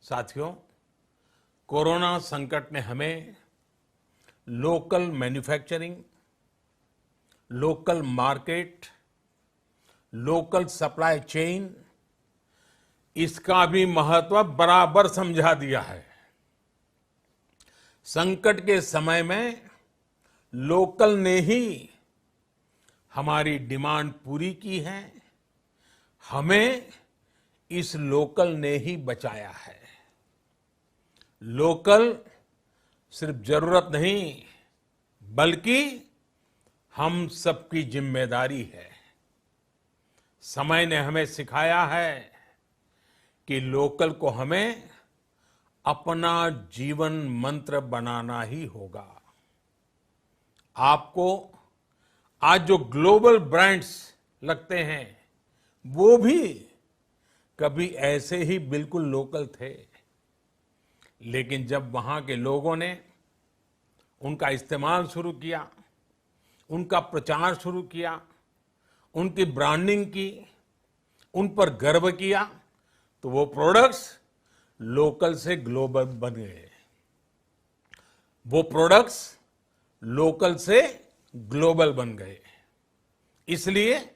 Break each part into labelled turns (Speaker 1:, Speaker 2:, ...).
Speaker 1: साथियों, कोरोना संकट ने हमें local manufacturing, local market, local supply chain इसका भी महत्व बराबर समझा दिया है। संकट के समय में लोकल ने ही हमारी डिमांड पूरी की है, हमें इस लोकल ने ही बचाया है। लोकल सिर्फ जरूरत नहीं बल्कि हम सबकी जिम्मेदारी है। समय ने हमें सिखाया है कि लोकल को हमें अपना जीवन मंत्र बनाना ही होगा। आपको आज जो ग्लोबल ब्रांड्स लगते हैं वो भी कभी ऐसे ही बिल्कुल लोकल थे, लेकिन जब वहां के लोगों ने उनका इस्तेमाल शुरू किया, उनका प्रचार शुरू किया, उनकी ब्रांडिंग की, उन पर गर्व किया, तो वो प्रोडक्ट्स लोकल से ग्लोबल बन गए। वो प्रोडक्ट्स लोकल से ग्लोबल बन गए। इसलिए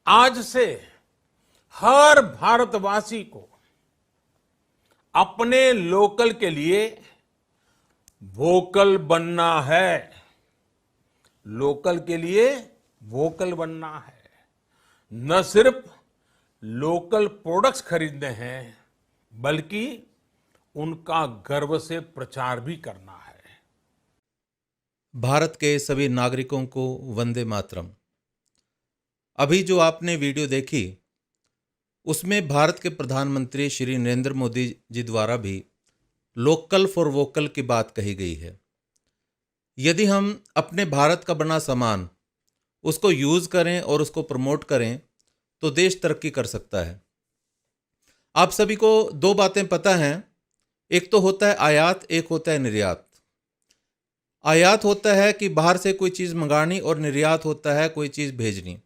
Speaker 1: आज से हर भारतवासी को अपने लोकल के लिए वोकल बनना है। लोकल के लिए वोकल बनना है। न सिर्फ लोकल प्रोडक्ट्स खरीदने हैं बल्कि उनका गर्व से प्रचार भी करना है।
Speaker 2: भारत के सभी नागरिकों को वंदे मातरम। अभी जो आपने वीडियो देखी उसमें भारत के प्रधानमंत्री श्री नरेंद्र मोदी जी द्वारा भी लोकल फॉर वोकल की बात कही गई है। यदि हम अपने भारत का बना सामान उसको यूज़ करें और उसको प्रमोट करें तो देश तरक्की कर सकता है। आप सभी को दो बातें पता हैं, एक तो होता है आयात, एक होता है निर्यात। आयात होता है कि बाहर से कोई चीज़ मंगानी और निर्यात होता है कोई चीज़ भेजनी।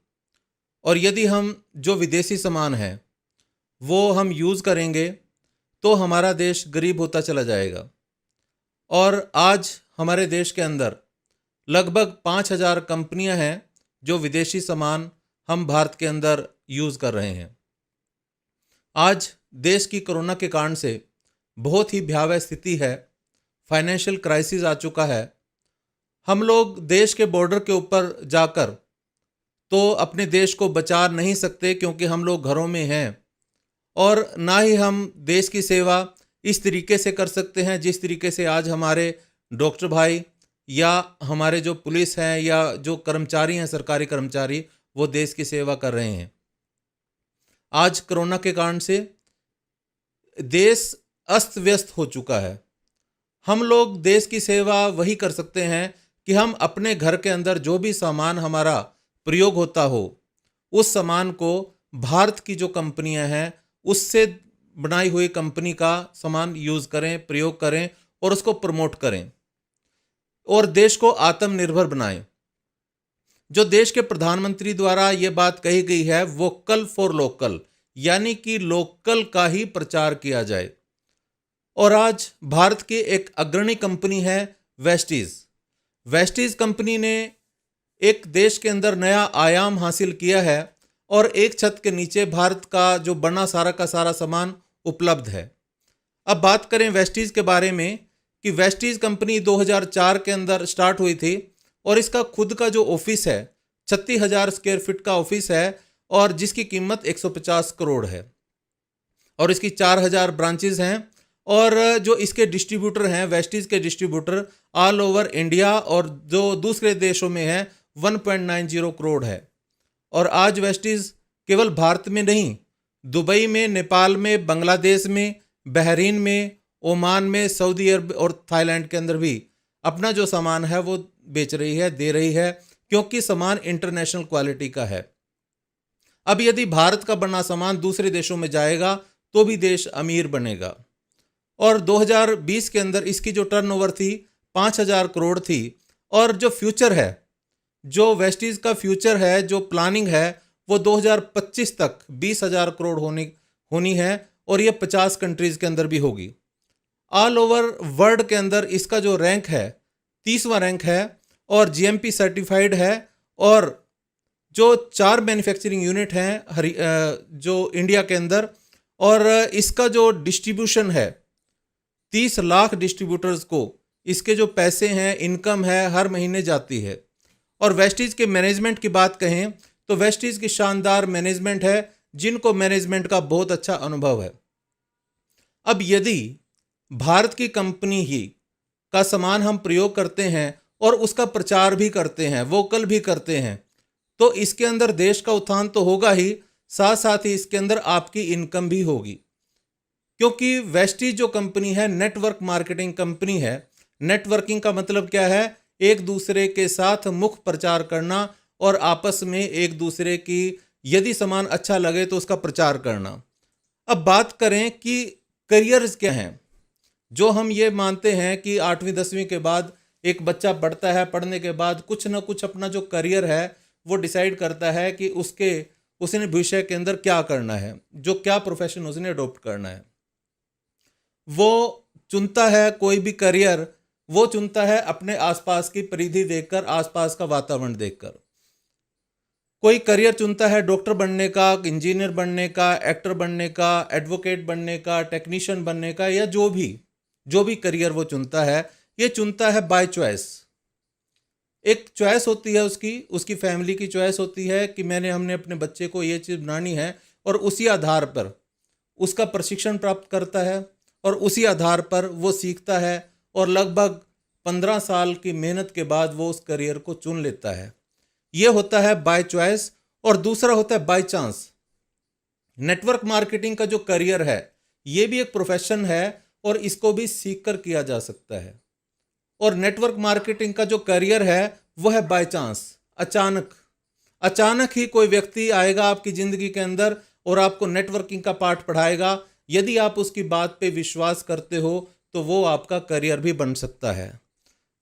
Speaker 2: और यदि हम जो विदेशी सामान है वो हम यूज़ करेंगे तो हमारा देश गरीब होता चला जाएगा। और आज हमारे देश के अंदर लगभग 5,000 कंपनियां हैं जो विदेशी सामान हम भारत के अंदर यूज़ कर रहे हैं। आज देश की कोरोना के कारण से बहुत ही भयावह स्थिति है, फाइनेंशियल क्राइसिस आ चुका है। हम लोग देश के बॉर्डर के ऊपर जाकर तो अपने देश को बचा नहीं सकते क्योंकि हम लोग घरों में हैं, और ना ही हम देश की सेवा इस तरीके से कर सकते हैं जिस तरीके से आज हमारे डॉक्टर भाई या हमारे जो पुलिस हैं या जो कर्मचारी हैं, सरकारी कर्मचारी, वो देश की सेवा कर रहे हैं। आज कोरोना के कारण से देश अस्त व्यस्त हो चुका है। हम लोग देश की सेवा वही कर सकते हैं कि हम अपने घर के अंदर जो भी सामान हमारा प्रयोग होता हो उस सामान को भारत की जो कंपनियां हैं उससे बनाई हुई कंपनी का सामान यूज़ करें, प्रयोग करें और उसको प्रमोट करें और देश को आत्मनिर्भर बनाएं। जो देश के प्रधानमंत्री द्वारा ये बात कही गई है वोकल फॉर लोकल, यानी कि लोकल का ही प्रचार किया जाए। और आज भारत की एक अग्रणी कंपनी है वेस्टीज। वेस्टीज कंपनी ने एक देश के अंदर नया आयाम हासिल किया है और एक छत के नीचे भारत का जो बना सारा का सारा सामान उपलब्ध है। अब बात करें वेस्टीज के बारे में कि वेस्टीज कंपनी 2004 के अंदर स्टार्ट हुई थी और इसका खुद का जो ऑफिस है 36,000 स्क्वायर फीट का ऑफिस है और जिसकी कीमत 150 करोड़ है और इसकी 4,000 ब्रांचेज हैं। और जो इसके डिस्ट्रीब्यूटर हैं, वेस्टीज के डिस्ट्रीब्यूटर ऑल ओवर इंडिया और जो दूसरे देशों में है 1.90 करोड़ है। और आज वेस्टीज केवल भारत में नहीं, दुबई में, नेपाल में, बांग्लादेश में, बहरीन में, ओमान में, सऊदी अरब और थाईलैंड के अंदर भी अपना जो सामान है वो बेच रही है, दे रही है, क्योंकि सामान इंटरनेशनल क्वालिटी का है। अब यदि भारत का बना सामान दूसरे देशों में जाएगा तो भी देश अमीर बनेगा। और 2020 के अंदर इसकी जो टर्नओवर थी 5,000 करोड़ थी और जो फ्यूचर है, जो वेस्टीज का फ्यूचर है, जो प्लानिंग है वो 2025 तक 20,000 करोड़ होनी है और ये 50 कंट्रीज के अंदर भी होगी। ऑल ओवर वर्ल्ड के अंदर इसका जो रैंक है 30वां रैंक है और जीएमपी सर्टिफाइड है। और जो 4 मैन्युफैक्चरिंग यूनिट हैं जो इंडिया के अंदर, और इसका जो डिस्ट्रीब्यूशन है 30 लाख डिस्ट्रीब्यूटर्स को इसके जो पैसे हैं, इनकम है, हर महीने जाती है। और वेस्टीज के मैनेजमेंट की बात कहें तो वेस्टीज की शानदार मैनेजमेंट है, जिनको मैनेजमेंट का बहुत अच्छा अनुभव है। अब यदि भारत की कंपनी ही का सामान हम प्रयोग करते हैं और उसका प्रचार भी करते हैं, वोकल भी करते हैं, तो इसके अंदर देश का उत्थान तो होगा ही, साथ साथ ही इसके अंदर आपकी इनकम भी होगी। क्योंकि वेस्टीज जो कंपनी है नेटवर्क मार्केटिंग कंपनी है। नेटवर्किंग का मतलब क्या है? एक दूसरे के साथ मुख्य प्रचार करना और आपस में एक दूसरे की यदि सामान अच्छा लगे तो उसका प्रचार करना। अब बात करें कि करियर्स क्या हैं, जो हम ये मानते हैं कि 8वीं 10वीं के बाद एक बच्चा बढ़ता है, पढ़ने के बाद कुछ ना कुछ अपना जो करियर है वो डिसाइड करता है कि उसने भविष्य के अंदर क्या करना है, जो क्या प्रोफेशन उसने अडॉप्ट करना है। वो चुनता है कोई भी करियर, वो चुनता है अपने आसपास की परिधि देखकर, आसपास का वातावरण देखकर। कोई करियर चुनता है डॉक्टर बनने का, इंजीनियर बनने का, एक्टर बनने का, एडवोकेट बनने का, टेक्नीशियन बनने का, या जो भी करियर वो चुनता है, ये चुनता है बाय चॉइस। एक चॉइस होती है उसकी फैमिली की चॉइस होती है कि हमने अपने बच्चे को ये चीज़ बनानी है, और उसी आधार पर उसका प्रशिक्षण प्राप्त करता है और उसी आधार पर वो सीखता है, और लगभग 15 साल की मेहनत के बाद वो उस करियर को चुन लेता है। ये होता है बाय चॉइस। और दूसरा होता है बाय चांस। नेटवर्क मार्केटिंग का जो करियर है ये भी एक प्रोफेशन है और इसको भी सीख कर किया जा सकता है। और नेटवर्क मार्केटिंग का जो करियर है वो है बाय चांस। अचानक ही कोई व्यक्ति आएगा आपकी ज़िंदगी के अंदर और आपको नेटवर्किंग का पाठ पढ़ाएगा। यदि आप उसकी बात पे विश्वास करते हो तो वो आपका करियर भी बन सकता है।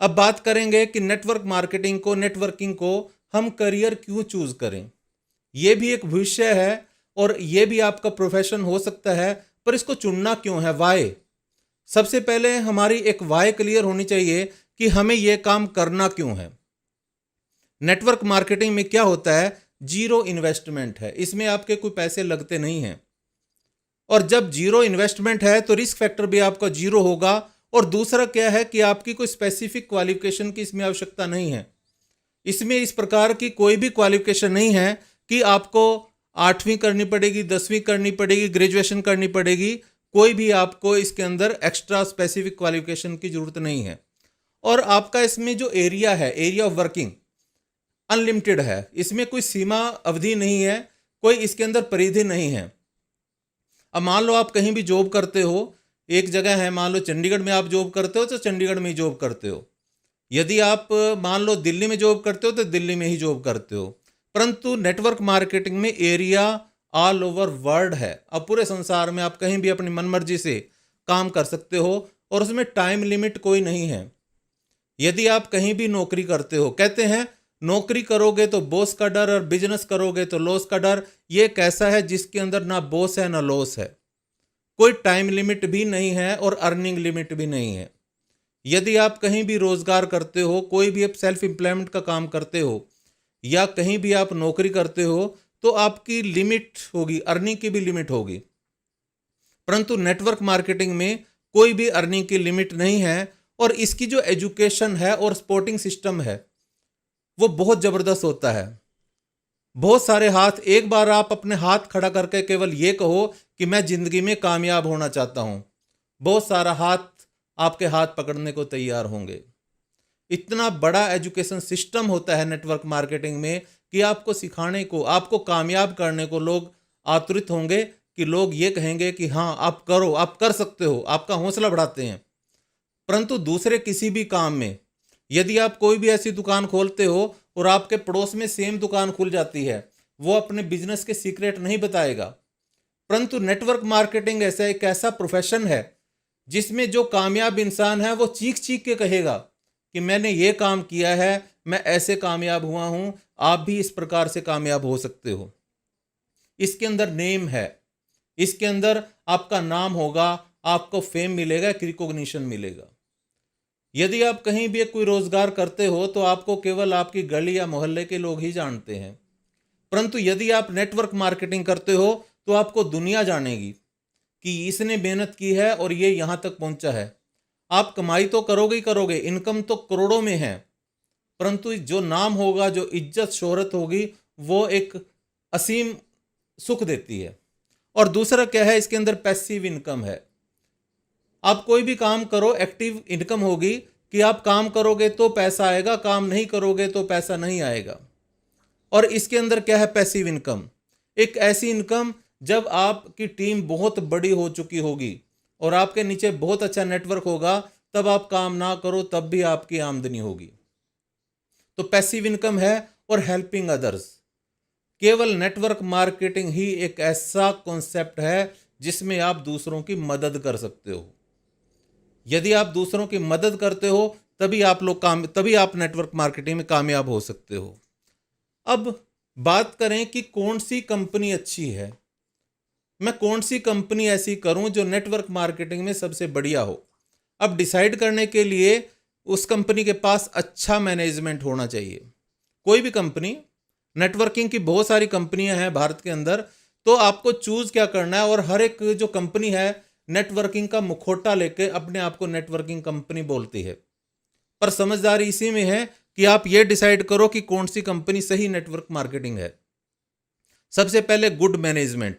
Speaker 2: अब बात करेंगे कि नेटवर्किंग को हम करियर क्यों चूज करें। ये भी एक विषय है और ये भी आपका प्रोफेशन हो सकता है, पर इसको चुनना क्यों है? वाई। सबसे पहले हमारी एक वाई क्लियर होनी चाहिए कि हमें यह काम करना क्यों है। नेटवर्क मार्केटिंग में क्या होता है? जीरो इन्वेस्टमेंट है, इसमें आपके कोई पैसे लगते नहीं हैं। और जब जीरो इन्वेस्टमेंट है तो रिस्क फैक्टर भी आपका जीरो होगा। और दूसरा क्या है कि आपकी कोई स्पेसिफिक क्वालिफिकेशन की इसमें आवश्यकता नहीं है। इसमें इस प्रकार की कोई भी क्वालिफिकेशन नहीं है कि आपको 8वीं करनी पड़ेगी, 10वीं करनी पड़ेगी, ग्रेजुएशन करनी पड़ेगी। कोई भी आपको इसके अंदर एक्स्ट्रा स्पेसिफिक क्वालिफिकेशन की जरूरत नहीं है। और आपका इसमें जो एरिया है, एरिया ऑफ वर्किंग अनलिमिटेड है। इसमें कोई सीमा अवधि नहीं है, कोई इसके अंदर परिधि नहीं है। अब मान लो आप कहीं भी जॉब करते हो, एक जगह है, मान लो चंडीगढ़ में आप जॉब करते हो तो चंडीगढ़ में ही जॉब करते हो। यदि आप मान लो दिल्ली में जॉब करते हो तो दिल्ली में ही जॉब करते हो। परंतु नेटवर्क मार्केटिंग में एरिया ऑल ओवर वर्ल्ड है। अब पूरे संसार में आप कहीं भी अपनी मनमर्जी से काम कर सकते हो और उसमें टाइम लिमिट कोई नहीं है। यदि आप कहीं भी नौकरी करते हो, कहते हैं नौकरी करोगे तो बॉस का डर और बिजनेस करोगे तो लॉस का डर। ये कैसा है जिसके अंदर ना बॉस है ना लॉस है। कोई टाइम लिमिट भी नहीं है और अर्निंग लिमिट भी नहीं है। यदि आप कहीं भी रोजगार करते हो, कोई भी आप सेल्फ एम्प्लॉयमेंट का काम करते हो या कहीं भी आप नौकरी करते हो, तो आपकी लिमिट होगी, अर्निंग की भी लिमिट होगी। परंतु नेटवर्क मार्केटिंग में कोई भी अर्निंग की लिमिट नहीं है। और इसकी जो एजुकेशन है और सपोर्टिंग सिस्टम है वो बहुत ज़बरदस्त होता है। बहुत सारे हाथ, एक बार आप अपने हाथ खड़ा करके केवल ये कहो कि मैं ज़िंदगी में कामयाब होना चाहता हूँ, बहुत सारा हाथ आपके हाथ पकड़ने को तैयार होंगे। इतना बड़ा एजुकेशन सिस्टम होता है नेटवर्क मार्केटिंग में कि आपको सिखाने को, आपको कामयाब करने को लोग आतुरित होंगे कि लोग ये कहेंगे कि हाँ आप करो, आप कर सकते हो, आपका हौसला बढ़ाते हैं। परंतु दूसरे किसी भी काम में यदि आप कोई भी ऐसी दुकान खोलते हो और आपके पड़ोस में सेम दुकान खुल जाती है, वो अपने बिजनेस के सीक्रेट नहीं बताएगा। परंतु नेटवर्क मार्केटिंग एक ऐसा प्रोफेशन है जिसमें जो कामयाब इंसान है वो चीख चीख के कहेगा कि मैंने ये काम किया है, मैं ऐसे कामयाब हुआ हूं, आप भी इस प्रकार से कामयाब हो सकते हो। इसके अंदर नेम है, इसके अंदर आपका नाम होगा, आपको फेम मिलेगा, एक रिकॉग्निशन मिलेगा। यदि आप कहीं भी कोई रोजगार करते हो तो आपको केवल आपकी गली या मोहल्ले के लोग ही जानते हैं, परंतु यदि आप नेटवर्क मार्केटिंग करते हो तो आपको दुनिया जानेगी कि इसने मेहनत की है और ये यहाँ तक पहुंचा है। आप कमाई तो करोगे ही करोगे, इनकम तो करोड़ों में है, परंतु जो नाम होगा, जो इज्जत शोहरत होगी, वो एक असीम सुख देती है। और दूसरा क्या है, इसके अंदर पैसिव इनकम है। आप कोई भी काम करो, एक्टिव इनकम होगी कि आप काम करोगे तो पैसा आएगा, काम नहीं करोगे तो पैसा नहीं आएगा। और इसके अंदर क्या है, पैसिव इनकम, एक ऐसी इनकम जब आपकी टीम बहुत बड़ी हो चुकी होगी और आपके नीचे बहुत अच्छा नेटवर्क होगा, तब आप काम ना करो तब भी आपकी आमदनी होगी। तो पैसिव इनकम है। और हेल्पिंग अदर्स, केवल नेटवर्क मार्केटिंग ही एक ऐसा कॉन्सेप्ट है जिसमें आप दूसरों की मदद कर सकते हो। यदि आप दूसरों की मदद करते हो तभी आप नेटवर्क मार्केटिंग में कामयाब हो सकते हो। अब बात करें कि कौन सी कंपनी अच्छी है, मैं कौन सी कंपनी ऐसी करूं जो नेटवर्क मार्केटिंग में सबसे बढ़िया हो। अब डिसाइड करने के लिए उस कंपनी के पास अच्छा मैनेजमेंट होना चाहिए। कोई भी कंपनी, नेटवर्किंग की बहुत सारी कंपनियां हैं भारत के अंदर, तो आपको चूज क्या करना है। और हर एक जो कंपनी है नेटवर्किंग का मुखौटा लेके अपने आप को नेटवर्किंग कंपनी बोलती है, पर समझदारी इसी में है कि आप ये डिसाइड करो कि कौन सी कंपनी सही नेटवर्क मार्केटिंग है। सबसे पहले गुड मैनेजमेंट,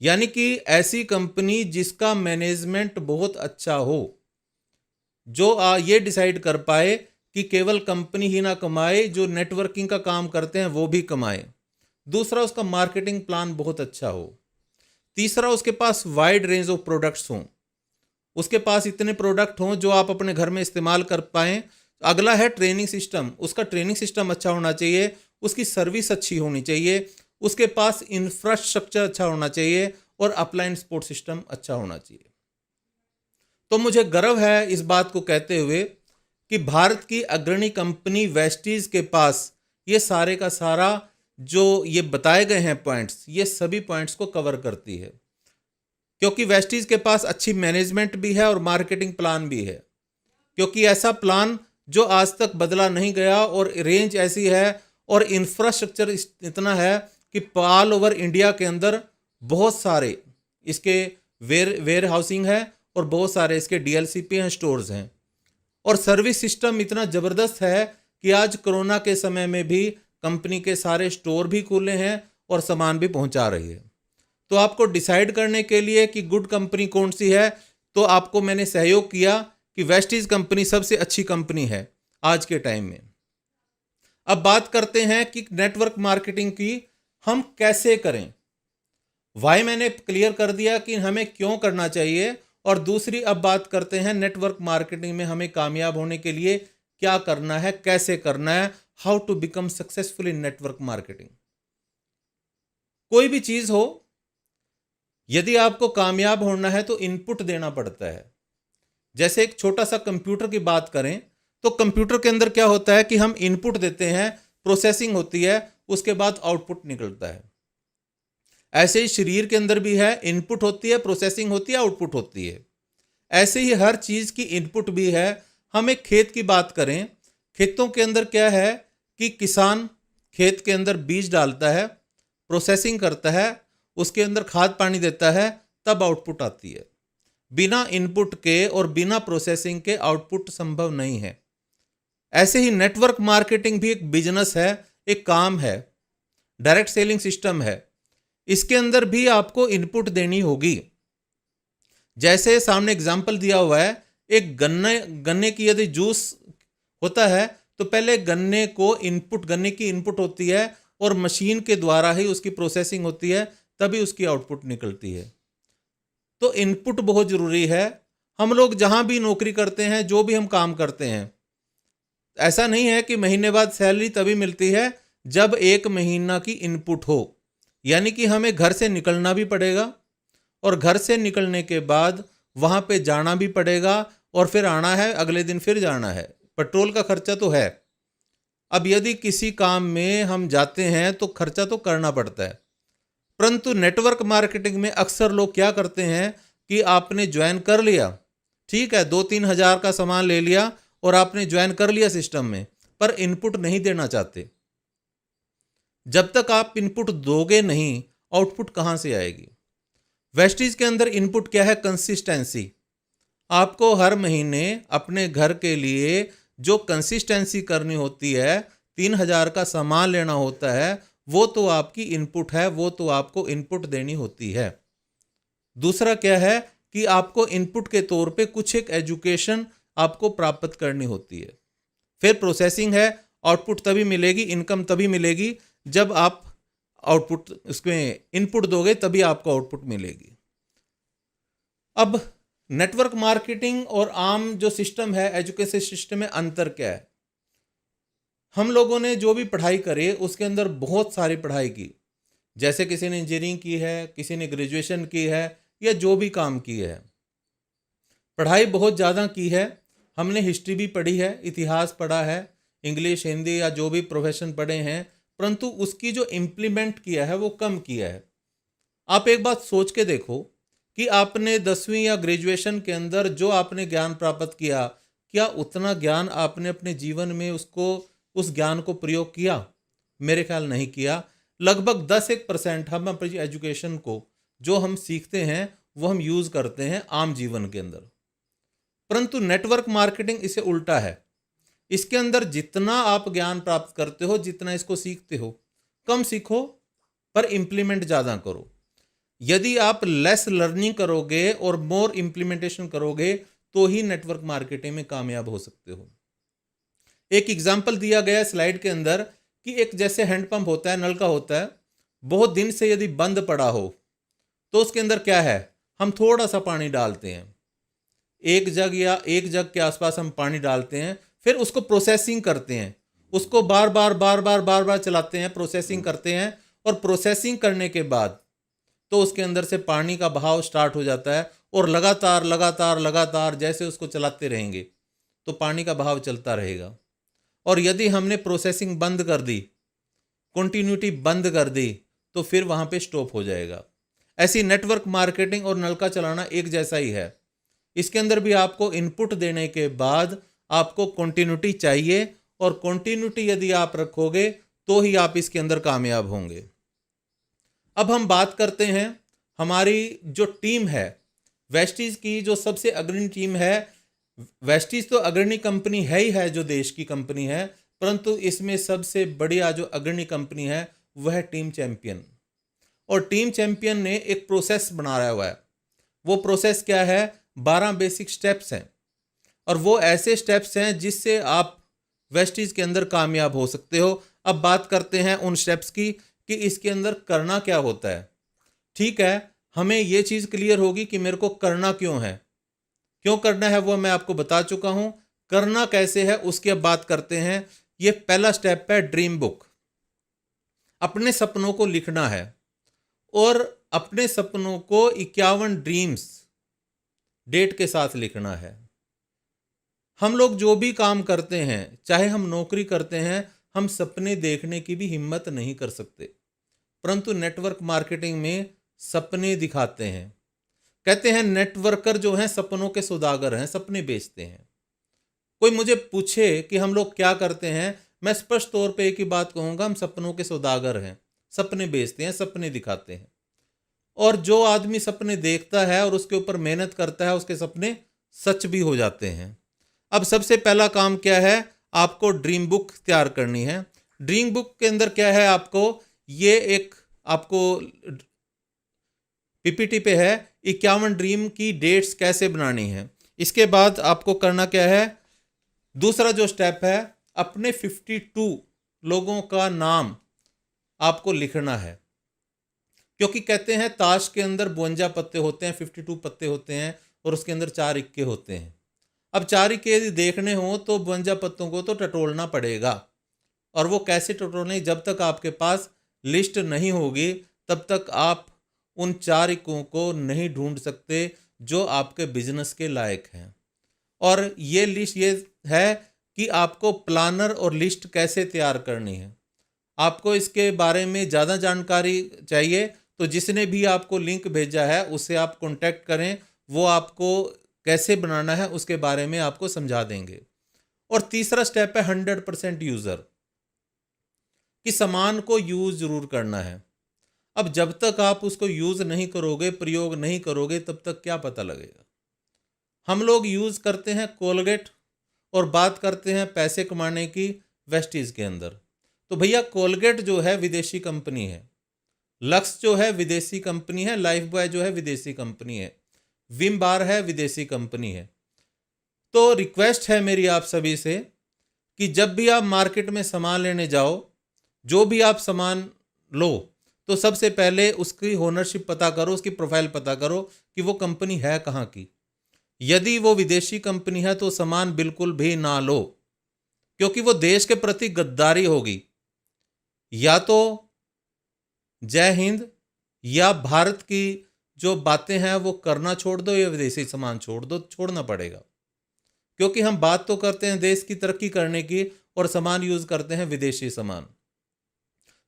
Speaker 2: यानी कि ऐसी कंपनी जिसका मैनेजमेंट बहुत अच्छा हो, जो ये डिसाइड कर पाए कि केवल कंपनी ही ना कमाए, जो नेटवर्किंग का काम करते हैं वो भी कमाए। दूसरा, उसका मार्केटिंग प्लान बहुत अच्छा हो। तीसरा, उसके पास वाइड रेंज ऑफ प्रोडक्ट्स हों, उसके पास इतने प्रोडक्ट हों जो आप अपने घर में इस्तेमाल कर पाएं। अगला है ट्रेनिंग सिस्टम, उसका ट्रेनिंग सिस्टम अच्छा होना चाहिए, उसकी सर्विस अच्छी होनी चाहिए, उसके पास इंफ्रास्ट्रक्चर अच्छा होना चाहिए और अपलाइन सपोर्ट सिस्टम अच्छा होना चाहिए। तो मुझे गर्व है इस बात को कहते हुए कि भारत की अग्रणी कंपनी वेस्टीज के पास ये सारे का सारा जो ये बताए गए हैं पॉइंट्स, ये सभी पॉइंट्स को कवर करती है, क्योंकि वेस्टीज के पास अच्छी मैनेजमेंट भी है और मार्केटिंग प्लान भी है। क्योंकि ऐसा प्लान जो आज तक बदला नहीं गया, और रेंज ऐसी है और इंफ्रास्ट्रक्चर इतना है कि ऑल ओवर इंडिया के अंदर बहुत सारे इसके वेयर हाउसिंग है और बहुत सारे इसके डीएलसीपी हैं, स्टोर्स हैं। और सर्विस सिस्टम इतना ज़बरदस्त है कि आज कोरोना के समय में भी कंपनी के सारे स्टोर भी खुले हैं और सामान भी पहुंचा रही है। तो आपको डिसाइड करने के लिए कि गुड कंपनी कौन सी है, तो आपको मैंने सहयोग किया कि वेस्टीज कंपनी सबसे अच्छी कंपनी है आज के टाइम में। अब बात करते हैं कि नेटवर्क मार्केटिंग की हम कैसे करें। वाई मैंने क्लियर कर दिया कि हमें क्यों करना चाहिए, और दूसरी अब बात करते हैं नेटवर्क मार्केटिंग में हमें कामयाब होने के लिए क्या करना है, कैसे करना है, how to become successful in network marketing. कोई भी चीज हो, यदि आपको कामयाब होना है तो इनपुट देना पड़ता है। जैसे एक छोटा सा कंप्यूटर की बात करें तो कंप्यूटर के अंदर क्या होता है कि हम इनपुट देते हैं, प्रोसेसिंग होती है, उसके बाद आउटपुट निकलता है। ऐसे ही शरीर के अंदर भी है, इनपुट होती है, प्रोसेसिंग होती है, आउटपुट होती है। ऐसे ही हर चीज की इनपुट भी है। हम एक खेत की बात करें, खेतों के अंदर क्या है कि किसान खेत के अंदर बीज डालता है, प्रोसेसिंग करता है, उसके अंदर खाद पानी देता है, तब आउटपुट आती है। बिना इनपुट के और बिना प्रोसेसिंग के आउटपुट संभव नहीं है। ऐसे ही नेटवर्क मार्केटिंग भी एक बिजनेस है, एक काम है, डायरेक्ट सेलिंग सिस्टम है। इसके अंदर भी आपको इनपुट देनी होगी। जैसे सामने एग्जांपल दिया हुआ है, एक गन्ने की यदि जूस होता है तो पहले गन्ने की इनपुट होती है और मशीन के द्वारा ही उसकी प्रोसेसिंग होती है, तभी उसकी आउटपुट निकलती है। तो इनपुट बहुत जरूरी है। हम लोग जहां भी नौकरी करते हैं, जो भी हम काम करते हैं, ऐसा नहीं है कि महीने बाद सैलरी तभी मिलती है जब 1 महीना की इनपुट हो। यानी कि हमें घर से निकलना भी पड़ेगा और घर से निकलने के बाद वहां पे जाना भी पड़ेगा और फिर आना है, अगले दिन फिर जाना है। पेट्रोल का खर्चा तो है। अब यदि किसी काम में हम जाते हैं तो खर्चा तो करना पड़ता है, परंतु नेटवर्क मार्केटिंग में अक्सर लोग क्या करते हैं कि आपने ज्वाइन कर लिया, ठीक है, 2-3 हज़ार का सामान ले लिया और आपने ज्वाइन कर लिया सिस्टम में, पर इनपुट नहीं देना चाहते। जब तक आप इनपुट दोगे नहीं, आउटपुट कहाँ से आएगी? वेस्टीज के अंदर इनपुट क्या है? कंसिस्टेंसी। आपको हर महीने अपने घर के लिए जो कंसिस्टेंसी करनी होती है, 3,000 का सामान लेना होता है, वो तो आपकी इनपुट है, वो तो आपको इनपुट देनी होती है। दूसरा क्या है कि आपको इनपुट के तौर पे कुछ एक एजुकेशन आपको प्राप्त करनी होती है। फिर प्रोसेसिंग है, आउटपुट तभी मिलेगी, इनकम तभी मिलेगी जब आप आउटपुट उसमें इनपुट दोगे, तभी आपको आउटपुट मिलेगी। अब नेटवर्क मार्केटिंग और आम जो सिस्टम है, एजुकेशन सिस्टम में अंतर क्या है? हम लोगों ने जो भी पढ़ाई करी उसके अंदर बहुत सारी पढ़ाई की, जैसे किसी ने इंजीनियरिंग की है, किसी ने ग्रेजुएशन की है, या जो भी काम की है, पढ़ाई बहुत ज़्यादा की है। हमने हिस्ट्री भी पढ़ी है, इतिहास पढ़ा है, इंग्लिश, हिंदी या जो भी प्रोफेशन पढ़े हैं, परंतु उसकी जो इम्प्लीमेंट किया है वो कम किया है। आप एक बात सोच के देखो कि आपने 10वीं या ग्रेजुएशन के अंदर जो आपने ज्ञान प्राप्त किया, क्या उतना ज्ञान आपने अपने जीवन में उस ज्ञान को प्रयोग किया? मेरे ख्याल नहीं किया। लगभग 10-1% हम अपनी एजुकेशन को जो हम सीखते हैं वो हम यूज़ करते हैं आम जीवन के अंदर। परंतु नेटवर्क मार्केटिंग इसे उल्टा है। इसके अंदर जितना आप ज्ञान प्राप्त करते हो, जितना इसको सीखते हो, कम सीखो पर इम्प्लीमेंट ज़्यादा करो। यदि आप लेस लर्निंग करोगे और मोर इम्प्लीमेंटेशन करोगे तो ही नेटवर्क मार्केटिंग में कामयाब हो सकते हो। एक एग्जाम्पल दिया गया है स्लाइड के अंदर कि एक जैसे हैंडपंप होता है, नल का होता है, बहुत दिन से यदि बंद पड़ा हो तो उसके अंदर क्या है, हम थोड़ा सा पानी डालते हैं, 1 जग या 1 जग के आसपास हम पानी डालते हैं, फिर उसको प्रोसेसिंग करते हैं, उसको बार बार चलाते हैं, प्रोसेसिंग करते हैं, और प्रोसेसिंग करने के बाद तो उसके अंदर से पानी का बहाव स्टार्ट हो जाता है, और लगातार जैसे उसको चलाते रहेंगे तो पानी का बहाव चलता रहेगा। और यदि हमने प्रोसेसिंग बंद कर दी, कंटिन्यूटी बंद कर दी, तो फिर वहाँ पे स्टॉप हो जाएगा। ऐसी नेटवर्क मार्केटिंग और नलका चलाना एक जैसा ही है। इसके अंदर भी आपको इनपुट देने के बाद आपको कंटिन्यूटी चाहिए, और कंटिन्यूटी यदि आप रखोगे तो ही आप इसके अंदर कामयाब होंगे। अब हम बात करते हैं हमारी जो टीम है वेस्टीज की, जो सबसे अग्रणी टीम है। वेस्टीज तो अग्रणी कंपनी है ही है, जो देश की कंपनी है, परंतु इसमें सबसे बढ़िया जो अग्रणी कंपनी है वह है टीम चैंपियन। और टीम चैंपियन ने एक प्रोसेस बनाया हुआ है। वो प्रोसेस क्या है? 12 बेसिक स्टेप्स हैं, और वो ऐसे स्टेप्स हैं जिससे आप वेस्टीज के अंदर कामयाब हो सकते हो। अब बात करते हैं उन स्टेप्स की कि इसके अंदर करना क्या होता है। ठीक है, हमें ये चीज़ क्लियर होगी कि मेरे को करना क्यों है, क्यों करना है वो मैं आपको बता चुका हूं। करना कैसे है उसकी अब बात करते हैं। ये पहला स्टेप है ड्रीम बुक। अपने सपनों को लिखना है, और अपने सपनों को 51 ड्रीम्स डेट के साथ लिखना है। हम लोग जो भी काम करते हैं, चाहे हम नौकरी करते हैं, हम सपने देखने की भी हिम्मत नहीं कर सकते, परंतु नेटवर्क मार्केटिंग में सपने दिखाते हैं। कहते हैं नेटवर्कर जो हैं सपनों के सौदागर हैं, सपने बेचते हैं। कोई मुझे पूछे कि हम लोग क्या करते हैं, मैं स्पष्ट तौर पे एक ही बात कहूँगा, हम सपनों के सौदागर हैं, सपने बेचते हैं, सपने दिखाते हैं। और जो आदमी सपने देखता है और उसके ऊपर मेहनत करता है, उसके सपने सच भी हो जाते हैं। अब सबसे पहला काम क्या है? आपको ड्रीम बुक तैयार करनी है। ड्रीम बुक के अंदर क्या है, आपको पीपीटी पे है 51 ड्रीम की डेट्स कैसे बनानी है। इसके बाद आपको करना क्या है? दूसरा जो स्टेप है, अपने 52 लोगों का नाम आपको लिखना है, क्योंकि कहते हैं ताश के अंदर 52 पत्ते होते हैं, 52 पत्ते होते हैं, और उसके अंदर 4 इक्के होते हैं। अब 4 इक्के यदि देखने हो तो 52 पत्तों को तो टटोलना पड़ेगा, और वो कैसे टटोलने, जब तक आपके पास लिस्ट नहीं होगी तब तक आप उन 4 इक्कों को नहीं ढूंढ सकते जो आपके बिजनेस के लायक हैं। और ये लिस्ट ये है कि आपको प्लानर और लिस्ट कैसे तैयार करनी है। आपको इसके बारे में ज़्यादा जानकारी चाहिए तो जिसने भी आपको लिंक भेजा है उससे आप कांटेक्ट करें, वो आपको कैसे बनाना है उसके बारे में आपको समझा देंगे। और तीसरा स्टेप है 100% यूज़र, कि सामान को यूज़ ज़रूर करना है। अब जब तक आप उसको यूज़ नहीं करोगे, प्रयोग नहीं करोगे, तब तक क्या पता लगेगा। हम लोग यूज़ करते हैं कोलगेट और बात करते हैं पैसे कमाने की वेस्टीज़ के अंदर। तो भैया कोलगेट जो है विदेशी कंपनी है, लक्स जो है विदेशी कंपनी है, लाइफ बॉय जो है विदेशी कंपनी है, विम बार है विदेशी कंपनी है। तो रिक्वेस्ट है मेरी आप सभी से कि जब भी आप मार्केट में सामान लेने जाओ, जो भी आप सामान लो, तो सबसे पहले उसकी ओनरशिप पता करो, उसकी प्रोफाइल पता करो कि वो कंपनी है कहाँ की। यदि वो विदेशी कंपनी है तो सामान बिल्कुल भी ना लो, क्योंकि वो देश के प्रति गद्दारी होगी। या तो जय हिंद, या भारत की जो बातें हैं वो करना छोड़ दो, या विदेशी सामान छोड़ दो, छोड़ना पड़ेगा। क्योंकि हम बात तो करते हैं देश की तरक्की करने की और सामान यूज करते हैं विदेशी सामान।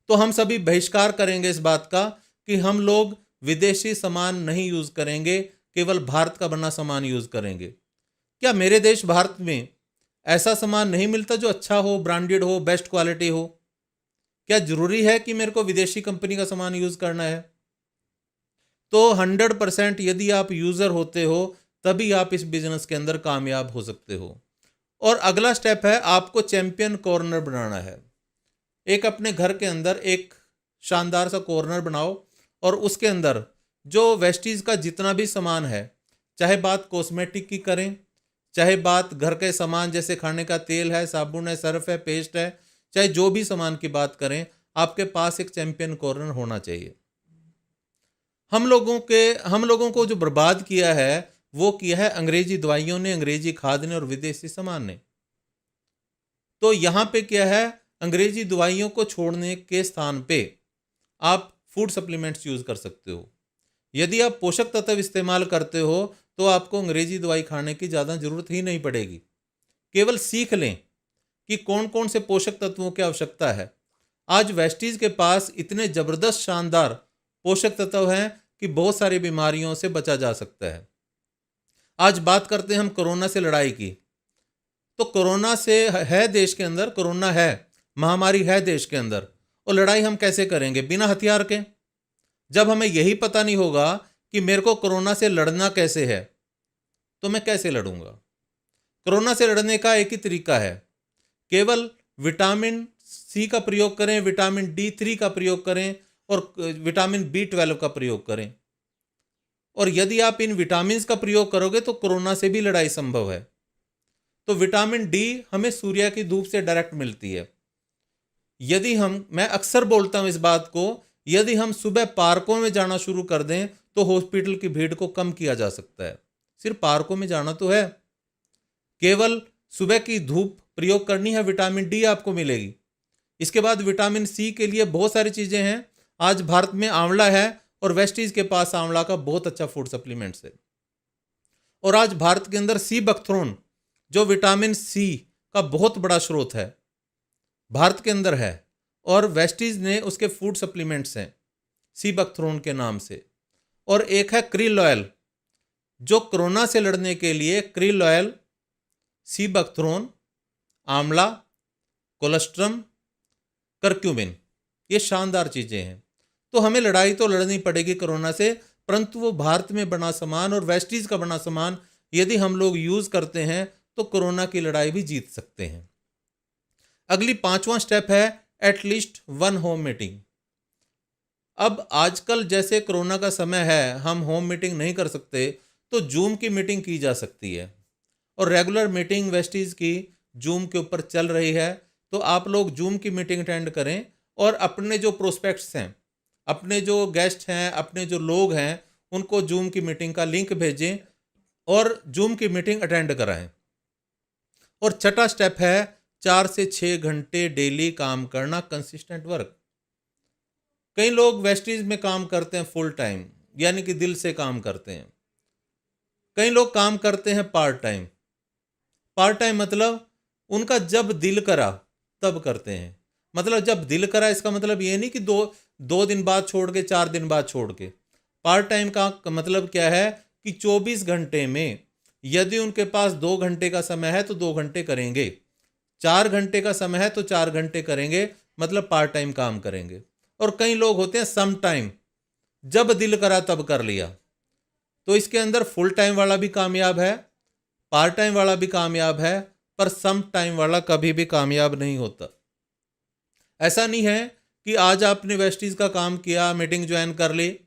Speaker 2: तो हम सभी बहिष्कार करेंगे इस बात का कि हम लोग विदेशी सामान नहीं यूज करेंगे, केवल भारत का बना सामान यूज करेंगे। क्या मेरे देश भारत में ऐसा सामान नहीं मिलता जो अच्छा हो, ब्रांडेड हो, बेस्ट क्वालिटी हो? क्या जरूरी है कि मेरे को विदेशी कंपनी का सामान यूज करना है? तो 100% यदि आप यूजर होते हो तभी आप इस बिजनेस के अंदर कामयाब हो सकते हो। और अगला स्टेप है आपको चैंपियन कॉर्नर बनाना है। एक अपने घर के अंदर एक शानदार सा कॉर्नर बनाओ और उसके अंदर जो वेस्टीज का जितना भी सामान है, चाहे बात कॉस्मेटिक की करें, चाहे बात घर के सामान जैसे खाने का तेल है, साबुन है, सर्फ है, पेस्ट है, चाहे जो भी सामान की बात करें, आपके पास एक चैंपियन कॉर्नर होना चाहिए। हम लोगों को जो बर्बाद किया है वो किया है अंग्रेजी दवाइयों ने, अंग्रेजी खाद ने और विदेशी सामान ने। तो यहाँ पे क्या है, अंग्रेजी दवाइयों को छोड़ने के स्थान पे आप फूड सप्लीमेंट्स यूज कर सकते हो। यदि आप पोषक तत्व इस्तेमाल करते हो तो आपको अंग्रेजी दवाई खाने की ज़्यादा जरूरत ही नहीं पड़ेगी। केवल सीख लें कि कौन कौन से पोषक तत्वों की आवश्यकता है। आज वेस्टीज के पास इतने जबरदस्त शानदार पोषक तत्व हैं कि बहुत सारी बीमारियों से बचा जा सकता है। आज बात करते हैं हम कोरोना से लड़ाई की। तो कोरोना से है देश के अंदर, कोरोना है, महामारी है देश के अंदर, और लड़ाई हम कैसे करेंगे? बिना हथियार के। जब हमें यही पता नहीं होगा कि मेरे को कोरोना से लड़ना कैसे है, तो मैं कैसे लड़ूंगा? कोरोना से लड़ने का एक ही तरीका है, केवल विटामिन सी का प्रयोग करें, विटामिन D3 का प्रयोग करें और विटामिन B12 का प्रयोग करें। और यदि आप इन विटामिन का प्रयोग करोगे तो कोरोना से भी लड़ाई संभव है। तो विटामिन डी हमें सूर्य की धूप से डायरेक्ट मिलती है। मैं अक्सर बोलता हूं इस बात को, यदि हम सुबह पार्कों में जाना शुरू कर दें तो हॉस्पिटल की भीड़ को कम किया जा सकता है। सिर्फ पार्कों में जाना तो है, केवल सुबह की धूप प्रयोग करनी है, विटामिन डी आपको मिलेगी। इसके बाद विटामिन सी के लिए बहुत सारी चीजें हैं। आज भारत में आंवला है और वेस्टीज के पास आंवला का बहुत अच्छा फूड सप्लीमेंट्स है। और आज भारत के अंदर सी बकथ्रोन जो विटामिन सी का बहुत बड़ा स्रोत है, भारत के अंदर है, और वेस्टीज ने उसके फूड सप्लीमेंट्स हैं सी बकथ्रोन के नाम से। और एक है क्रिल ऑयल, जो कोरोना से लड़ने के लिए क्रिल ऑयल, सी बकथ्रोन, आंवला, कोलेस्ट्रम, करक्यूमिन, ये शानदार चीजें हैं। तो हमें लड़ाई तो लड़नी पड़ेगी कोरोना से, परंतु वो भारत में बना सामान और वेस्टीज का बना सामान यदि हम लोग यूज करते हैं तो कोरोना की लड़ाई भी जीत सकते हैं। अगली 5वां स्टेप है एटलीस्ट 1 होम मीटिंग। अब आजकल जैसे कोरोना का समय है, हम होम मीटिंग नहीं कर सकते, तो जूम की मीटिंग की जा सकती है। और रेगुलर मीटिंग वेस्टीज की जूम के ऊपर चल रही है। तो आप लोग जूम की मीटिंग अटेंड करें और अपने जो प्रोस्पेक्ट्स हैं, अपने जो गेस्ट हैं, अपने जो लोग हैं, उनको जूम की मीटिंग का लिंक भेजें और जूम की मीटिंग अटेंड कराएं। और छठा स्टेप है 4 से 6 घंटे डेली काम करना, कंसिस्टेंट वर्क। कई लोग वेस्टीज में काम करते हैं फुल टाइम, यानी कि दिल से काम करते हैं। कई लोग काम करते हैं पार्ट टाइम। पार्ट टाइम मतलब उनका जब दिल करा तब करते हैं। मतलब जब दिल करा, इसका मतलब ये नहीं कि 2 दिन बाद छोड़ के, 4 दिन बाद छोड़ के। पार्ट टाइम का मतलब क्या है कि 24 घंटे में यदि उनके पास 2 घंटे का समय है तो 2 घंटे करेंगे, 4 घंटे का समय है तो 4 घंटे करेंगे, मतलब पार्ट टाइम काम करेंगे। और कई लोग होते हैं सम टाइम, जब दिल करा तब कर लिया। तो इसके अंदर फुल टाइम वाला भी कामयाब है, पार्ट टाइम वाला भी कामयाब है, पर सम टाइम वाला कभी भी कामयाब नहीं होता। ऐसा नहीं है कि आज आपने वेस्टीज का काम किया, मीटिंग ज्वाइन कर ली,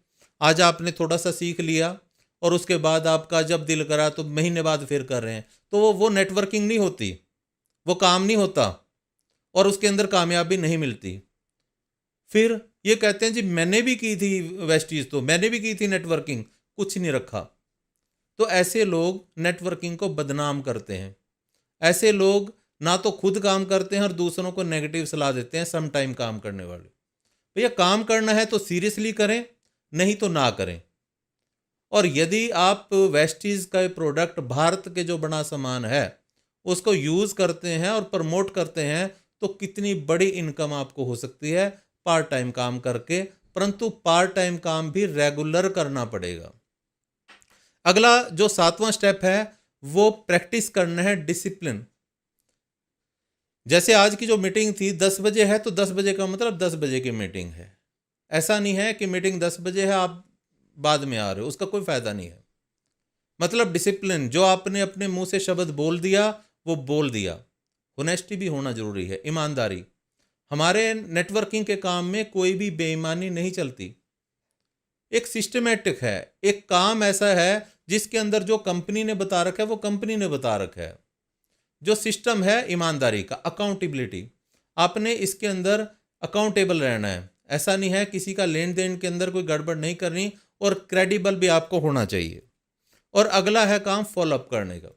Speaker 2: आज आपने थोड़ा सा सीख लिया और उसके बाद आपका जब दिल करा तो महीने बाद फिर कर रहे हैं, तो वो नेटवर्किंग नहीं होती, वो काम नहीं होता और उसके अंदर कामयाबी नहीं मिलती। फिर ये कहते हैं जी मैंने भी की थी वेस्टीज, तो मैंने भी की थी नेटवर्किंग, कुछ नहीं रखा। तो ऐसे लोग नेटवर्किंग को बदनाम करते हैं। ऐसे लोग ना तो खुद काम करते हैं और दूसरों को नेगेटिव सलाह देते हैं, सम टाइम काम करने वाले। भैया काम करना है तो सीरियसली करें, नहीं तो ना करें। और यदि आप वेस्टीज का प्रोडक्ट, भारत के जो बना सामान है, उसको यूज़ करते हैं और प्रमोट करते हैं तो कितनी बड़ी इनकम आपको हो सकती है पार्ट टाइम काम करके। परंतु पार्ट टाइम काम भी रेगुलर करना पड़ेगा। अगला जो 7वां स्टेप है वो प्रैक्टिस करना है डिसिप्लिन। जैसे आज की जो मीटिंग थी 10 बजे है तो 10 बजे का मतलब 10 बजे की मीटिंग है। ऐसा नहीं है कि मीटिंग 10 बजे है आप बाद में आ रहे हो, उसका कोई फायदा नहीं है। मतलब डिसिप्लिन, जो आपने अपने मुंह से शब्द बोल दिया वो बोल दिया। होनेस्टी भी होना जरूरी है, ईमानदारी। हमारे नेटवर्किंग के काम में कोई भी बेईमानी नहीं चलती। एक सिस्टमेटिक है, एक काम ऐसा है जिसके अंदर जो कंपनी ने बता रखा है वो कंपनी ने बता रखा है। जो सिस्टम है ईमानदारी का, अकाउंटेबिलिटी, आपने इसके अंदर अकाउंटेबल रहना है। ऐसा नहीं है किसी का लेन देन के अंदर कोई गड़बड़ नहीं करनी, और क्रेडिबल भी आपको होना चाहिए। और अगला है काम फॉलोअप करने का।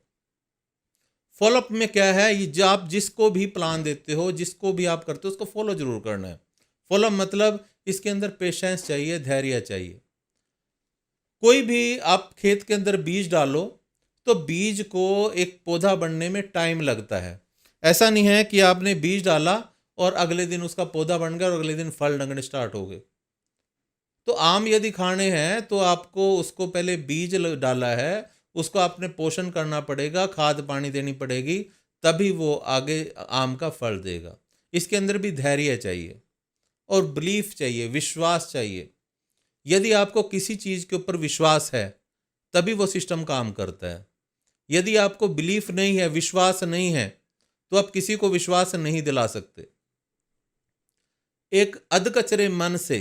Speaker 2: फॉलोअप में क्या है, ये जो आप जिसको भी प्लान देते हो, जिसको भी आप करते हो, उसको फॉलो जरूर करना है। फॉलोअप मतलब इसके अंदर पेशेंस चाहिए, धैर्य चाहिए। कोई भी आप खेत के अंदर बीज डालो तो बीज को एक पौधा बनने में टाइम लगता है। ऐसा नहीं है कि आपने बीज डाला और अगले दिन उसका पौधा बन गया और अगले दिन फल लगने स्टार्ट हो गए। तो आम यदि खाने हैं तो आपको उसको पहले बीज डाला है, उसको आपने पोषण करना पड़ेगा, खाद पानी देनी पड़ेगी, तभी वो आगे आम का फल देगा। इसके अंदर भी धैर्य चाहिए और बिलीफ चाहिए, विश्वास चाहिए। यदि आपको किसी चीज़ के ऊपर विश्वास है तभी वो सिस्टम काम करता है। यदि आपको बिलीफ नहीं है, विश्वास नहीं है, तो आप किसी को विश्वास नहीं दिला सकते। एक अधकचरे मन से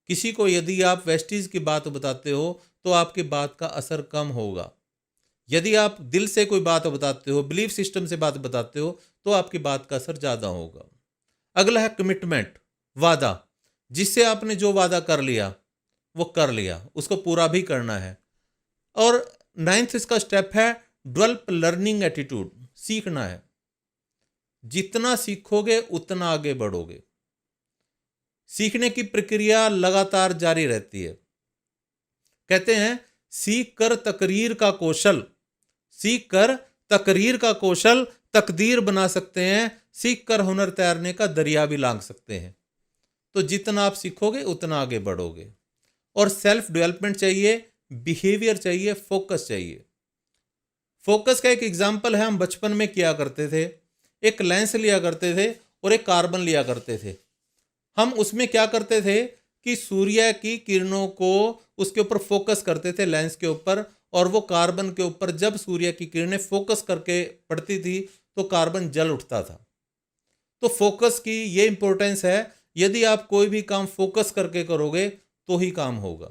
Speaker 2: किसी को यदि आप वेस्टीज की बात बताते हो तो आपकी बात का असर कम होगा। यदि आप दिल से कोई बात बताते हो, बिलीफ सिस्टम से बात बताते हो, तो आपकी बात का असर ज़्यादा होगा। अगला है कमिटमेंट, वादा। जिससे आपने जो वादा कर लिया वो कर लिया, उसको पूरा भी करना है। और 9th इसका स्टेप है डेवलप लर्निंग एटीट्यूड, सीखना है। जितना सीखोगे उतना आगे बढ़ोगे। सीखने की प्रक्रिया लगातार जारी रहती है। कहते हैं सीख कर तकरीर का कौशल, सीख कर तकरीर का कौशल तकदीर बना सकते हैं, सीख कर हुनर तैरने का दरिया भी लांघ सकते हैं। तो जितना आप सीखोगे उतना आगे बढ़ोगे। और सेल्फ डेवलपमेंट चाहिए, बिहेवियर चाहिए, फोकस चाहिए। फोकस का एक एग्जाम्पल है, हम बचपन में किया करते थे। एक लेंस लिया करते थे और एक कार्बन लिया करते थे। हम उसमें क्या करते थे कि सूर्य की किरणों को उसके ऊपर फोकस करते थे, लेंस के ऊपर, और वो कार्बन के ऊपर जब सूर्य की किरणें फोकस करके पड़ती थी तो कार्बन जल उठता था। तो फोकस की ये इंपॉर्टेंस है। यदि आप कोई भी काम फोकस करके करोगे तो ही काम होगा।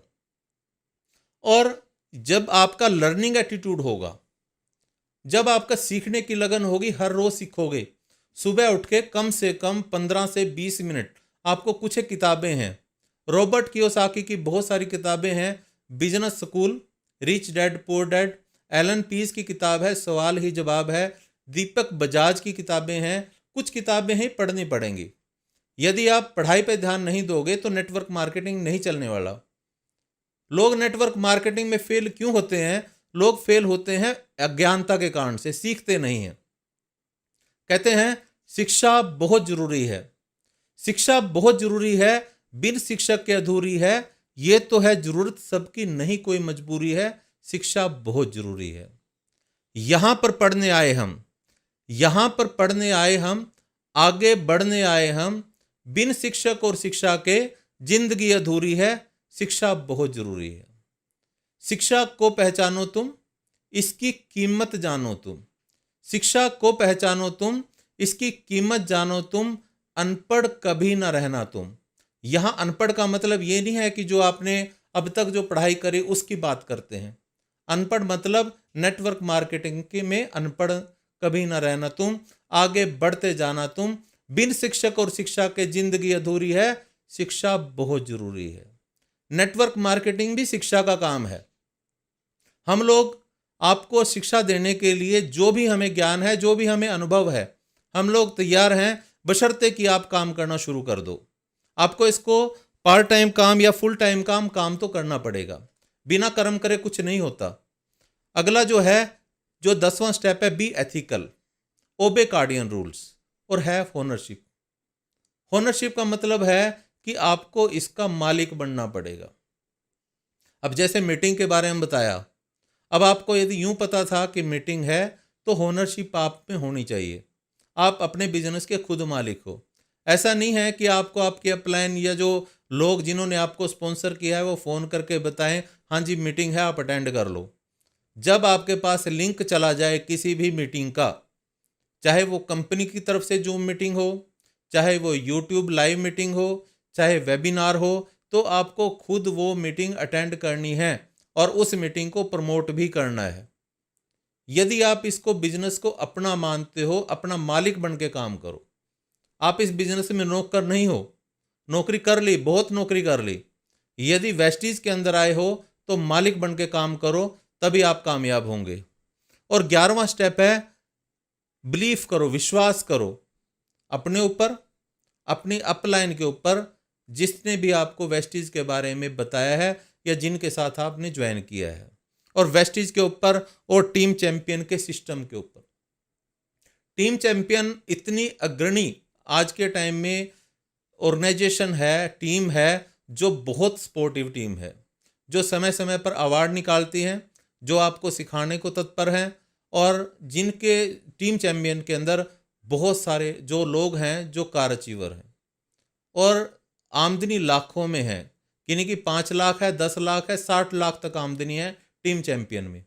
Speaker 2: और जब आपका लर्निंग एटीट्यूड होगा, जब आपका सीखने की लगन होगी, हर रोज सीखोगे। सुबह उठ के कम से कम 15 से 20 मिनट आपको कुछ किताबें हैं। रॉबर्ट कियोसाकी की बहुत सारी किताबें हैं। Business school, rich dad poor dad, Allan Pease की किताब है सवाल ही जवाब है, दीपक बजाज की किताबें हैं। कुछ किताबें ही पढ़नी पड़ेंगी। यदि आप पढ़ाई पे ध्यान नहीं दोगे तो नेटवर्क मार्केटिंग नहीं चलने वाला। लोग नेटवर्क मार्केटिंग में फेल क्यों होते हैं? लोग फेल होते हैं अज्ञानता के कारण से, सीखते नहीं हैं। कहते हैं शिक्षा बहुत जरूरी है। शिक्षा बहुत जरूरी है, बिन शिक्षक के अधूरी है, ये तो है जरूरत सबकी, नहीं कोई मजबूरी है, शिक्षा बहुत जरूरी है। यहां पर पढ़ने आए हम, यहां पर पढ़ने आए हम, आगे बढ़ने आए हम, बिन शिक्षक और शिक्षा के जिंदगी अधूरी है, शिक्षा बहुत जरूरी है। शिक्षा को पहचानो तुम, इसकी कीमत जानो तुम, शिक्षा को पहचानो तुम, इसकी कीमत जानो तुम, अनपढ़ कभी ना रहना तुम। यहां अनपढ़ का मतलब ये नहीं है कि जो आपने अब तक जो पढ़ाई करी उसकी बात करते हैं। अनपढ़ मतलब नेटवर्क मार्केटिंग के में अनपढ़ कभी ना रहना तुम, आगे बढ़ते जाना तुम, बिन शिक्षक और शिक्षा के जिंदगी अधूरी है, शिक्षा बहुत जरूरी है। नेटवर्क मार्केटिंग भी शिक्षा का काम है। हम लोग आपको शिक्षा देने के लिए जो भी हमें ज्ञान है, जो भी हमें अनुभव है, हम लोग तैयार हैं, बशर्ते कि आप काम करना शुरू कर दो। आपको इसको पार्ट टाइम काम या फुल टाइम काम तो करना पड़ेगा। बिना कर्म करे कुछ नहीं होता। अगला जो है, जो 10वां स्टेप है, बी एथिकल, ओबे कार्डियन रूल्स और हैव ओनरशिप। ओनरशिप का मतलब है कि आपको इसका मालिक बनना पड़ेगा। अब जैसे मीटिंग के बारे में बताया, अब आपको यदि यूं पता था कि मीटिंग है तो ओनरशिप आप में होनी चाहिए। आप अपने बिजनेस के खुद मालिक हो। ऐसा नहीं है कि आपको आपके अपलाइन या जो लोग जिन्होंने आपको स्पॉन्सर किया है वो फ़ोन करके बताएं हाँ जी मीटिंग है आप अटेंड कर लो। जब आपके पास लिंक चला जाए किसी भी मीटिंग का, चाहे वो कंपनी की तरफ से जूम मीटिंग हो, चाहे वो यूट्यूब लाइव मीटिंग हो, चाहे वेबिनार हो, तो आपको खुद वो मीटिंग अटेंड करनी है और उस मीटिंग को प्रमोट भी करना है। यदि आप इसको बिजनेस को अपना मानते हो, अपना मालिक बन के काम करो। आप इस बिजनेस में नौकर नहीं हो, नौकरी कर ली, बहुत नौकरी कर ली। यदि वेस्टीज के अंदर आए हो तो मालिक बन के काम करो, तभी आप कामयाब होंगे। और 11वां स्टेप है बिलीव करो, विश्वास करो अपने ऊपर, अपनी अपलाइन के ऊपर, जिसने भी आपको वेस्टीज के बारे में बताया है या जिनके साथ आपने ज्वाइन किया है, और वेस्टीज के ऊपर और टीम चैंपियन के सिस्टम के ऊपर। टीम चैंपियन इतनी अग्रणी आज के टाइम में ऑर्गेनाइजेशन है, टीम है, जो बहुत सपोर्टिव टीम है, जो समय समय पर अवार्ड निकालती हैं, जो आपको सिखाने को तत्पर हैं, और जिनके टीम चैंपियन के अंदर बहुत सारे जो लोग हैं जो कार अचीवर हैं और आमदनी लाखों में है, यानी कि 5 लाख है, 10 लाख है, 60 लाख तक आमदनी है टीम चैंपियन में।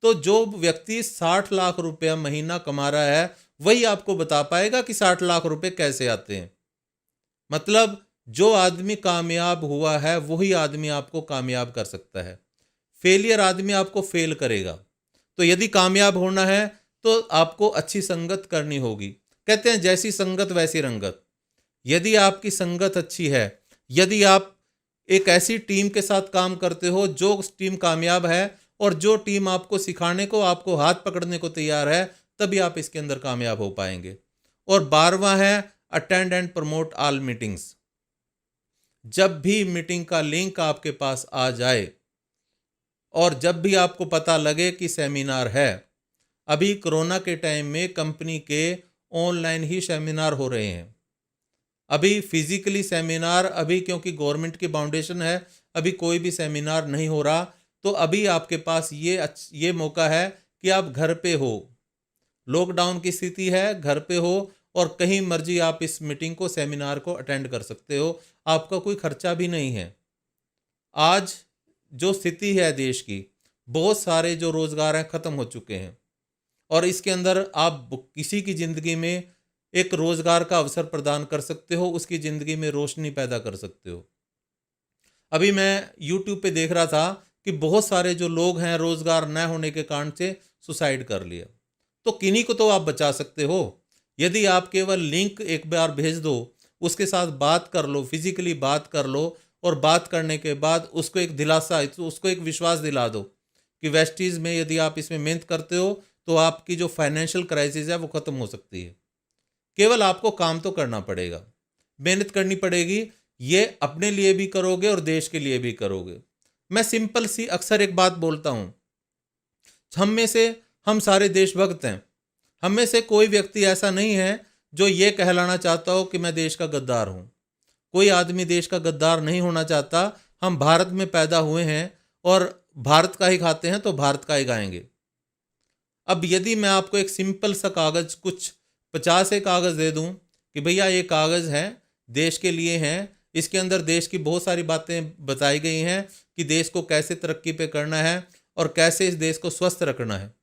Speaker 2: तो जो व्यक्ति 60 लाख रुपया महीना कमा रहा है वही आपको बता पाएगा कि 60 लाख रुपए कैसे आते हैं। मतलब जो आदमी कामयाब हुआ है वही आदमी आपको कामयाब कर सकता है। फेलियर आदमी आपको फेल करेगा। तो यदि कामयाब होना है तो आपको अच्छी संगत करनी होगी। कहते हैं जैसी संगत वैसी रंगत। यदि आपकी संगत अच्छी है, यदि आप एक ऐसी टीम के साथ काम करते हो जो टीम कामयाब है और जो टीम आपको सिखाने को, आपको हाथ पकड़ने को तैयार है, तभी आप इसके अंदर कामयाब हो पाएंगे। और 12वां है attend and promote all meetings. जब भी मीटिंग का लिंक आपके पास आ जाए और जब भी आपको पता लगे कि सेमिनार है, अभी कोरोना के टाइम में कंपनी के ऑनलाइन ही सेमिनार हो रहे हैं। अभी फिजिकली सेमिनार, अभी क्योंकि गवर्नमेंट की बाउंडेशन है, अभी कोई भी सेमिनार नहीं हो रहा। तो अभी आपके पास ये मौका है कि आप घर पे हो, लॉकडाउन की स्थिति है, घर पे हो और कहीं मर्जी आप इस मीटिंग को, सेमिनार को अटेंड कर सकते हो। आपका कोई खर्चा भी नहीं है। आज जो स्थिति है देश की, बहुत सारे जो रोजगार हैं ख़त्म हो चुके हैं और इसके अंदर आप किसी की ज़िंदगी में एक रोजगार का अवसर प्रदान कर सकते हो, उसकी ज़िंदगी में रोशनी पैदा कर सकते हो। अभी मैं यूट्यूब पे देख रहा था कि बहुत सारे जो लोग हैं रोजगार न होने के कारण से सुसाइड कर लिया। तो किन्हीं को तो आप बचा सकते हो। यदि आप केवल लिंक एक बार भेज दो, उसके साथ बात कर लो, फिजिकली बात कर लो और बात करने के बाद उसको एक दिलासा, उसको एक विश्वास दिला दो कि वेस्टीज में यदि आप इसमें मेहनत करते हो तो आपकी जो फाइनेंशियल क्राइसिस है वो ख़त्म हो सकती है। केवल आपको काम तो करना पड़ेगा, मेहनत करनी पड़ेगी। ये अपने लिए भी करोगे और देश के लिए भी करोगे। मैं सिंपल सी अक्सर एक बात बोलता हूँ, हम सारे देशभक्त हैं। हम में से कोई व्यक्ति ऐसा नहीं है जो ये कहलाना चाहता हो कि मैं देश का गद्दार हूँ। कोई आदमी देश का गद्दार नहीं होना चाहता। हम भारत में पैदा हुए हैं और भारत का ही खाते हैं तो भारत का ही खाएंगे। अब यदि मैं आपको एक सिंपल सा कागज़, कुछ 50 कागज़ दे दूं कि भैया ये कागज़ है, देश के लिए हैं, इसके अंदर देश की बहुत सारी बातें बताई गई हैं कि देश को कैसे तरक्की पे करना है और कैसे इस देश को स्वस्थ रखना है,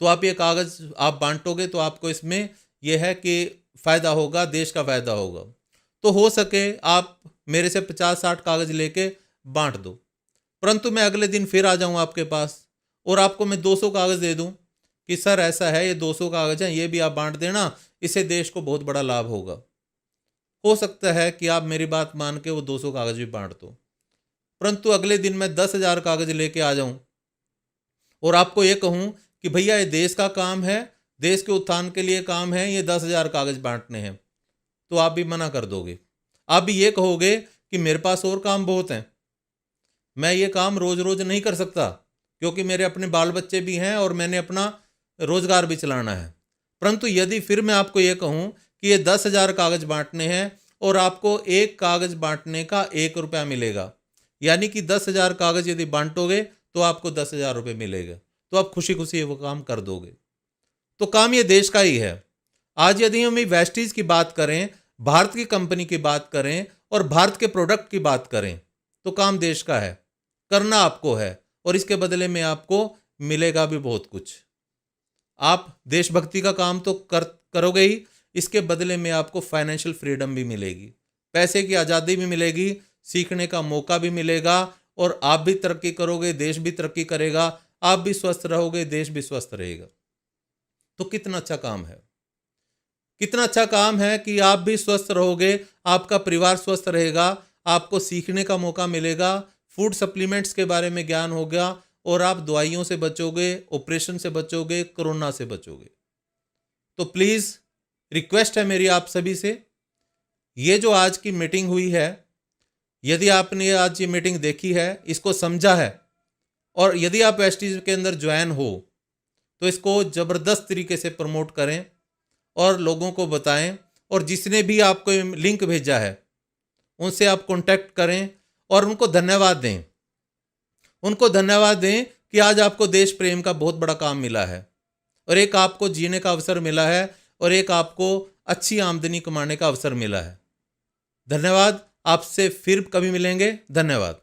Speaker 2: तो आप ये कागज़ आप बांटोगे तो आपको इसमें यह है कि फ़ायदा होगा, देश का फ़ायदा होगा। तो हो सके आप मेरे से 50-60 कागज़ लेके बांट दो, परंतु मैं अगले दिन फिर आ जाऊँ आपके पास और आपको मैं 200 कागज़ दे दूँ कि सर ऐसा है, ये 200 कागज़ हैं, ये भी आप बांट देना, इससे देश को बहुत बड़ा लाभ होगा। हो सकता है कि आप मेरी बात मान के वो 200 कागज़ भी बांट दो, परंतु अगले दिन मैं 10,000 कागज़ लेके आ जाऊँ और आपको ये कहूँ कि भैया ये देश का काम है, देश के उत्थान के लिए काम है, ये 10,000 कागज़ बांटने हैं, तो आप भी मना कर दोगे। आप भी ये कहोगे कि मेरे पास और काम बहुत हैं, मैं ये काम रोज़ रोज़ नहीं कर सकता क्योंकि मेरे अपने बाल बच्चे भी हैं और मैंने अपना रोज़गार भी चलाना है। परंतु यदि फिर मैं आपको ये कहूँ कि ये 10,000 कागज़ बांटने हैं और आपको एक कागज़ बांटने का 1 रुपया मिलेगा, यानी कि 10,000 कागज़ यदि बांटोगे तो आपको 10,000 रुपये मिलेगा, तो आप खुशी खुशी वो काम कर दोगे। तो काम ये देश का ही है। आज यदि हम वेस्टीज की बात करें, भारत की कंपनी की बात करें और भारत के प्रोडक्ट की बात करें, तो काम देश का है, करना आपको है और इसके बदले में आपको मिलेगा भी बहुत कुछ। आप देशभक्ति का काम तो करोगे ही, इसके बदले में आपको फाइनेंशियल फ्रीडम भी मिलेगी, पैसे की आज़ादी भी मिलेगी, सीखने का मौका भी मिलेगा और आप भी तरक्की करोगे, देश भी तरक्की करेगा, आप भी स्वस्थ रहोगे, देश भी स्वस्थ रहेगा। तो कितना अच्छा काम है, कितना अच्छा काम है कि आप भी स्वस्थ रहोगे, आपका परिवार स्वस्थ रहेगा, आपको सीखने का मौका मिलेगा, फूड सप्लीमेंट्स के बारे में ज्ञान होगा और आप दवाइयों से बचोगे, ऑपरेशन से बचोगे, कोरोना से बचोगे। तो प्लीज़ रिक्वेस्ट है मेरी आप सभी से, ये जो आज की मीटिंग हुई है, यदि आपने आज ये मीटिंग देखी है, इसको समझा है और यदि आप वेस्टीज के अंदर ज्वाइन हो तो इसको ज़बरदस्त तरीके से प्रमोट करें और लोगों को बताएं और जिसने भी आपको लिंक भेजा है उनसे आप कांटेक्ट करें और उनको धन्यवाद दें। उनको धन्यवाद दें कि आज आपको देश प्रेम का बहुत बड़ा काम मिला है और एक आपको जीने का अवसर मिला है और एक आपको अच्छी आमदनी कमाने का अवसर मिला है। धन्यवाद। आपसे फिर कभी मिलेंगे। धन्यवाद।